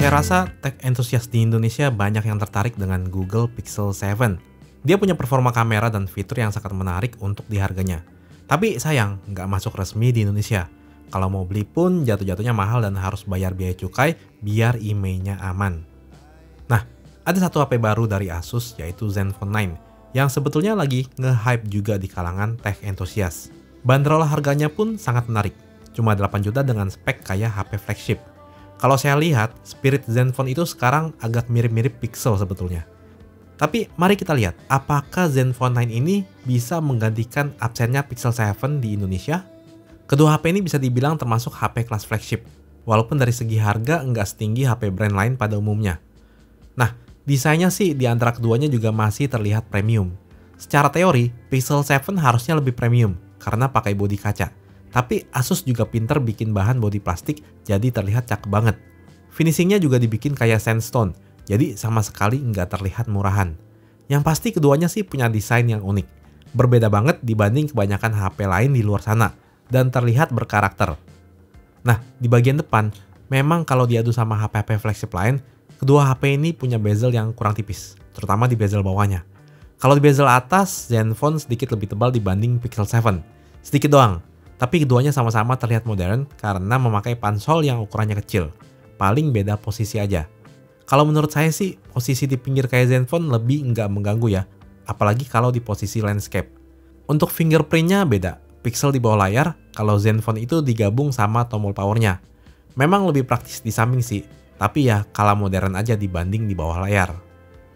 Saya rasa tech entusias di Indonesia banyak yang tertarik dengan Google Pixel 7. Dia punya performa kamera dan fitur yang sangat menarik untuk di harganya. Tapi sayang, nggak masuk resmi di Indonesia. Kalau mau beli pun jatuh-jatuhnya mahal dan harus bayar biaya cukai biar IMEI-nya aman. Nah, ada satu HP baru dari Asus yaitu Zenfone 9 yang sebetulnya lagi nge-hype juga di kalangan tech entusias. Bandrol harganya pun sangat menarik, cuma 8 juta dengan spek kayak HP flagship. Kalau saya lihat, spirit Zenfone itu sekarang agak mirip-mirip Pixel sebetulnya. Tapi mari kita lihat, apakah Zenfone 9 ini bisa menggantikan absennya Pixel 7 di Indonesia? Kedua HP ini bisa dibilang termasuk HP kelas flagship, walaupun dari segi harga nggak setinggi HP brand lain pada umumnya. Nah, desainnya sih di antara keduanya juga masih terlihat premium. Secara teori, Pixel 7 harusnya lebih premium karena pakai bodi kaca. Tapi Asus juga pinter bikin bahan bodi plastik jadi terlihat cakep banget. Finishingnya juga dibikin kayak sandstone, jadi sama sekali nggak terlihat murahan. Yang pasti keduanya sih punya desain yang unik. Berbeda banget dibanding kebanyakan HP lain di luar sana, dan terlihat berkarakter. Nah, di bagian depan, memang kalau diadu sama HP-HP flagship lain, kedua HP ini punya bezel yang kurang tipis, terutama di bezel bawahnya. Kalau di bezel atas, Zenfone sedikit lebih tebal dibanding Pixel 7. Sedikit doang. Tapi keduanya sama-sama terlihat modern karena memakai pansol yang ukurannya kecil. Paling beda posisi aja. Kalau menurut saya sih, posisi di pinggir kayak Zenfone lebih nggak mengganggu ya. Apalagi kalau di posisi landscape. Untuk fingerprintnya beda. Pixel di bawah layar, kalau Zenfone itu digabung sama tombol powernya. Memang lebih praktis di samping sih, tapi ya kalah modern aja dibanding di bawah layar.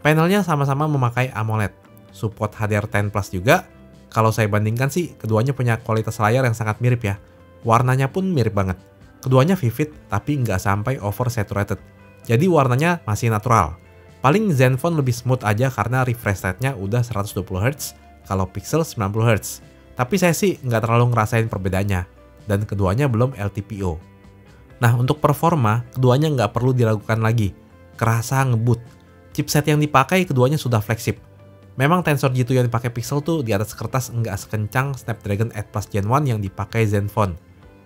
Panelnya sama-sama memakai AMOLED. Support HDR10 Plus juga. Kalau saya bandingkan sih, keduanya punya kualitas layar yang sangat mirip ya. Warnanya pun mirip banget. Keduanya vivid, tapi nggak sampai oversaturated. Jadi warnanya masih natural. Paling Zenfone lebih smooth aja karena refresh rate-nya udah 120Hz, kalau Pixel 90Hz. Tapi saya sih nggak terlalu ngerasain perbedaannya. Dan keduanya belum LTPO. Nah, untuk performa, keduanya nggak perlu diragukan lagi. Kerasa ngebut. Chipset yang dipakai keduanya sudah flagship. Memang Tensor G2 yang dipakai Pixel tuh di atas kertas nggak sekencang Snapdragon 8 Plus Gen 1 yang dipakai Zenfone.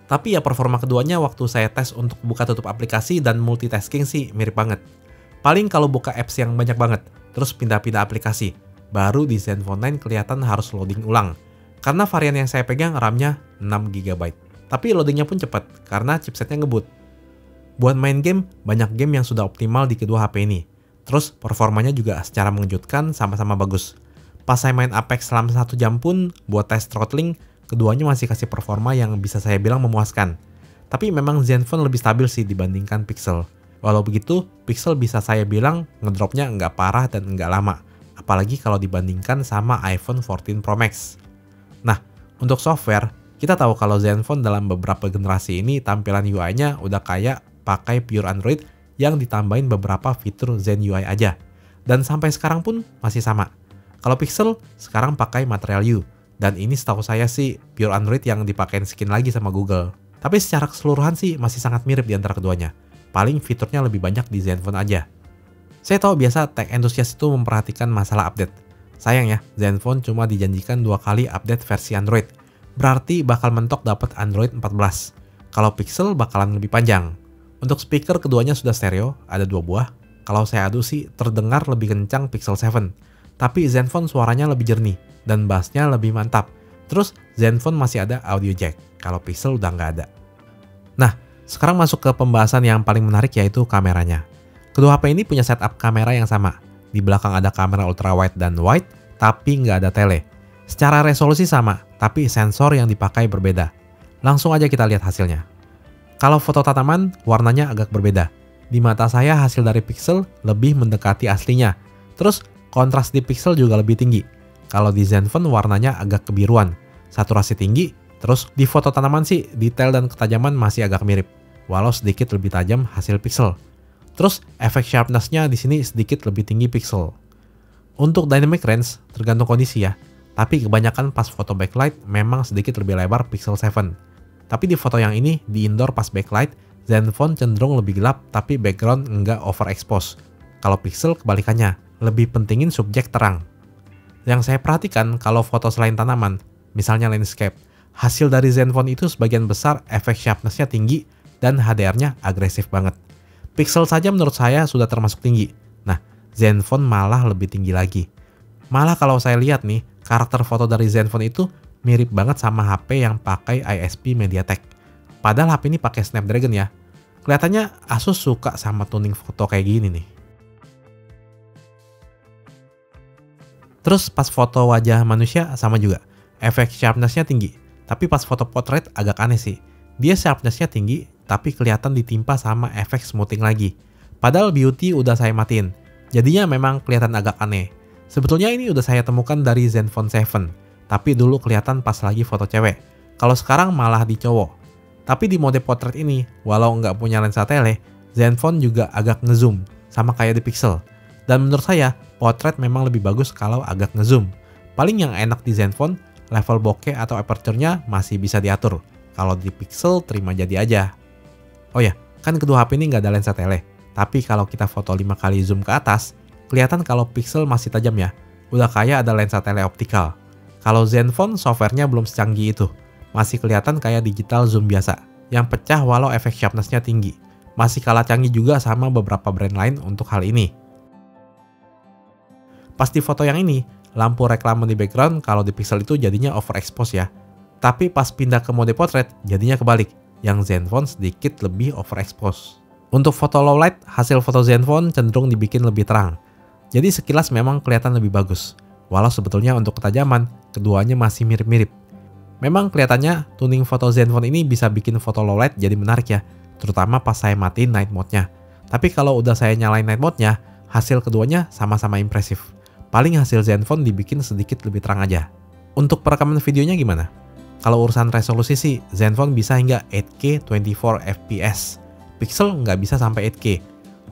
Tapi ya performa keduanya waktu saya tes untuk buka tutup aplikasi dan multitasking sih mirip banget. Paling kalau buka apps yang banyak banget, terus pindah-pindah aplikasi, baru di Zenfone 9 kelihatan harus loading ulang. Karena varian yang saya pegang RAM-nya 6GB. Tapi loadingnya pun cepat karena chipsetnya ngebut. Buat main game, banyak game yang sudah optimal di kedua HP ini. Terus performanya juga secara mengejutkan sama-sama bagus. Pas saya main Apex selama 1 jam pun buat tes throttling, keduanya masih kasih performa yang bisa saya bilang memuaskan. Tapi memang Zenfone lebih stabil sih dibandingkan Pixel. Walau begitu, Pixel bisa saya bilang ngedropnya nggak parah dan nggak lama. Apalagi kalau dibandingkan sama iPhone 14 Pro Max. Nah, untuk software, kita tahu kalau Zenfone dalam beberapa generasi ini tampilan UI-nya udah kayak pakai pure Android yang ditambahin beberapa fitur Zen UI aja. Dan sampai sekarang pun masih sama. Kalau Pixel, sekarang pakai Material You. Dan ini setahu saya sih pure Android yang dipakein skin lagi sama Google. Tapi secara keseluruhan sih masih sangat mirip di antara keduanya. Paling fiturnya lebih banyak di Zenfone aja. Saya tahu biasa tech entusias itu memperhatikan masalah update. Sayang ya, Zenfone cuma dijanjikan 2 kali update versi Android. Berarti bakal mentok dapat Android 14. Kalau Pixel bakalan lebih panjang. Untuk speaker keduanya sudah stereo, ada 2 buah. Kalau saya adu sih terdengar lebih kencang Pixel 7. Tapi Zenfone suaranya lebih jernih dan bassnya lebih mantap. Terus Zenfone masih ada audio jack, kalau Pixel udah nggak ada. Nah, sekarang masuk ke pembahasan yang paling menarik yaitu kameranya. Kedua HP ini punya setup kamera yang sama. Di belakang ada kamera ultrawide dan wide, tapi nggak ada tele. Secara resolusi sama, tapi sensor yang dipakai berbeda. Langsung aja kita lihat hasilnya. Kalau foto tataman, warnanya agak berbeda. Di mata saya hasil dari Pixel lebih mendekati aslinya. Terus kontras di Pixel juga lebih tinggi. Kalau di Zenfone warnanya agak kebiruan. Saturasi tinggi, terus di foto tanaman sih detail dan ketajaman masih agak mirip. Walau sedikit lebih tajam hasil Pixel. Terus efek sharpness-nya di sini sedikit lebih tinggi Pixel. Untuk dynamic range tergantung kondisi ya. Tapi kebanyakan pas foto backlight memang sedikit lebih lebar Pixel 7. Tapi di foto yang ini, di indoor pas backlight, Zenfone cenderung lebih gelap tapi background nggak overexpose. Kalau Pixel kebalikannya, lebih pentingin subjek terang. Yang saya perhatikan kalau foto selain tanaman, misalnya landscape, hasil dari Zenfone itu sebagian besar efek sharpness-nya tinggi dan HDR-nya agresif banget. Pixel saja menurut saya sudah termasuk tinggi. Nah, Zenfone malah lebih tinggi lagi. Malah kalau saya lihat nih, karakter foto dari Zenfone itu mirip banget sama HP yang pakai ISP MediaTek. Padahal HP ini pakai Snapdragon ya. Kelihatannya Asus suka sama tuning foto kayak gini nih. Terus pas foto wajah manusia sama juga. Efek sharpness-nya tinggi. Tapi pas foto portrait agak aneh sih. Dia sharpness-nya tinggi, tapi kelihatan ditimpa sama efek smoothing lagi. Padahal beauty udah saya matiin. Jadinya memang kelihatan agak aneh. Sebetulnya ini udah saya temukan dari Zenfone 7. Tapi dulu kelihatan pas lagi foto cewek. Kalau sekarang malah di cowok. Tapi di mode portrait ini, walau nggak punya lensa tele, Zenfone juga agak ngezoom, sama kayak di Pixel. Dan menurut saya, portrait memang lebih bagus kalau agak ngezoom. Paling yang enak di Zenfone, level bokeh atau aperture-nya masih bisa diatur. Kalau di Pixel, terima jadi aja. Oh ya, kan kedua HP ini nggak ada lensa tele. Tapi kalau kita foto 5 kali zoom ke atas, kelihatan kalau Pixel masih tajam ya. Udah kayak ada lensa tele optikal. Kalau Zenfone, software-nya belum secanggih itu. Masih kelihatan kayak digital zoom biasa, yang pecah walau efek sharpness-nya tinggi. Masih kalah canggih juga sama beberapa brand lain untuk hal ini. Pas di foto yang ini, lampu reklame di background kalau di Pixel itu jadinya overexpose ya. Tapi pas pindah ke mode portrait, jadinya kebalik. Yang Zenfone sedikit lebih overexpose. Untuk foto low light, hasil foto Zenfone cenderung dibikin lebih terang. Jadi sekilas memang kelihatan lebih bagus. Walau sebetulnya untuk ketajaman, keduanya masih mirip-mirip. Memang kelihatannya tuning foto Zenfone ini bisa bikin foto low light jadi menarik ya. Terutama pas saya matiin night mode-nya. Tapi kalau udah saya nyalain night mode-nya, hasil keduanya sama-sama impresif. Paling hasil Zenfone dibikin sedikit lebih terang aja. Untuk perekaman videonya gimana? Kalau urusan resolusi sih, Zenfone bisa hingga 8K 24 fps. Pixel nggak bisa sampai 8K.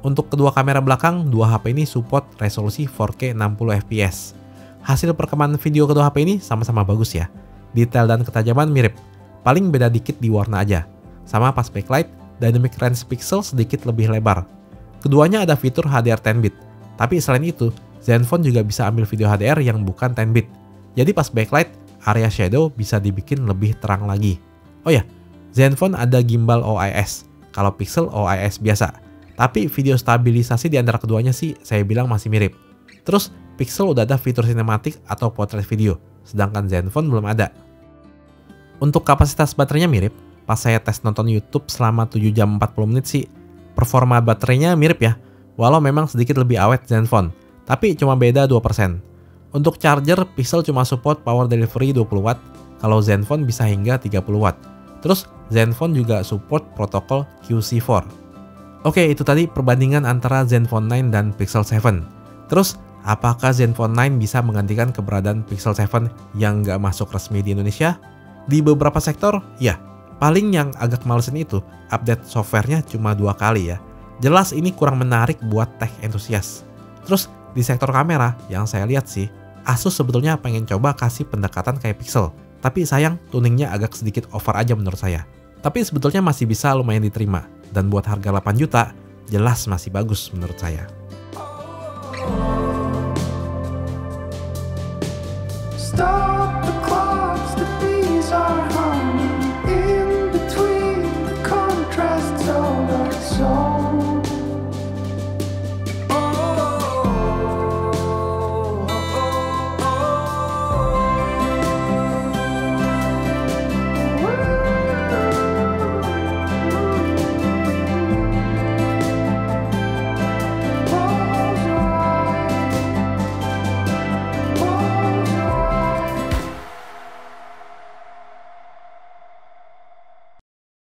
Untuk kedua kamera belakang, dua HP ini support resolusi 4K 60 fps. Hasil perekaman video kedua HP ini sama-sama bagus ya. Detail dan ketajaman mirip. Paling beda dikit di warna aja. Sama pas backlight, dynamic range pixel sedikit lebih lebar. Keduanya ada fitur HDR 10-bit. Tapi selain itu, Zenfone juga bisa ambil video HDR yang bukan 10-bit. Jadi pas backlight, area shadow bisa dibikin lebih terang lagi. Oh ya, Zenfone ada gimbal OIS. Kalau Pixel OIS biasa. Tapi video stabilisasi di antara keduanya sih saya bilang masih mirip. Terus Pixel udah ada fitur sinematik atau portrait video, sedangkan Zenfone belum ada. Untuk kapasitas baterainya mirip, pas saya tes nonton YouTube selama 7 jam 40 menit sih, performa baterainya mirip ya, walau memang sedikit lebih awet Zenfone, tapi cuma beda 2%. Untuk charger, Pixel cuma support power delivery 20 watt, kalau Zenfone bisa hingga 30 watt. Terus Zenfone juga support protokol QC4. Oke, itu tadi perbandingan antara Zenfone 9 dan Pixel 7. Terus, apakah Zenfone 9 bisa menggantikan keberadaan Pixel 7 yang nggak masuk resmi di Indonesia? Di beberapa sektor, ya. Paling yang agak malesin itu, update softwarenya cuma 2 kali ya. Jelas ini kurang menarik buat tech entusias. Terus, di sektor kamera, yang saya lihat sih, Asus sebetulnya pengen coba kasih pendekatan kayak Pixel. Tapi sayang, tuningnya agak sedikit over aja menurut saya. Tapi sebetulnya masih bisa lumayan diterima. Dan buat harga 8 juta, jelas masih bagus menurut saya. Stop.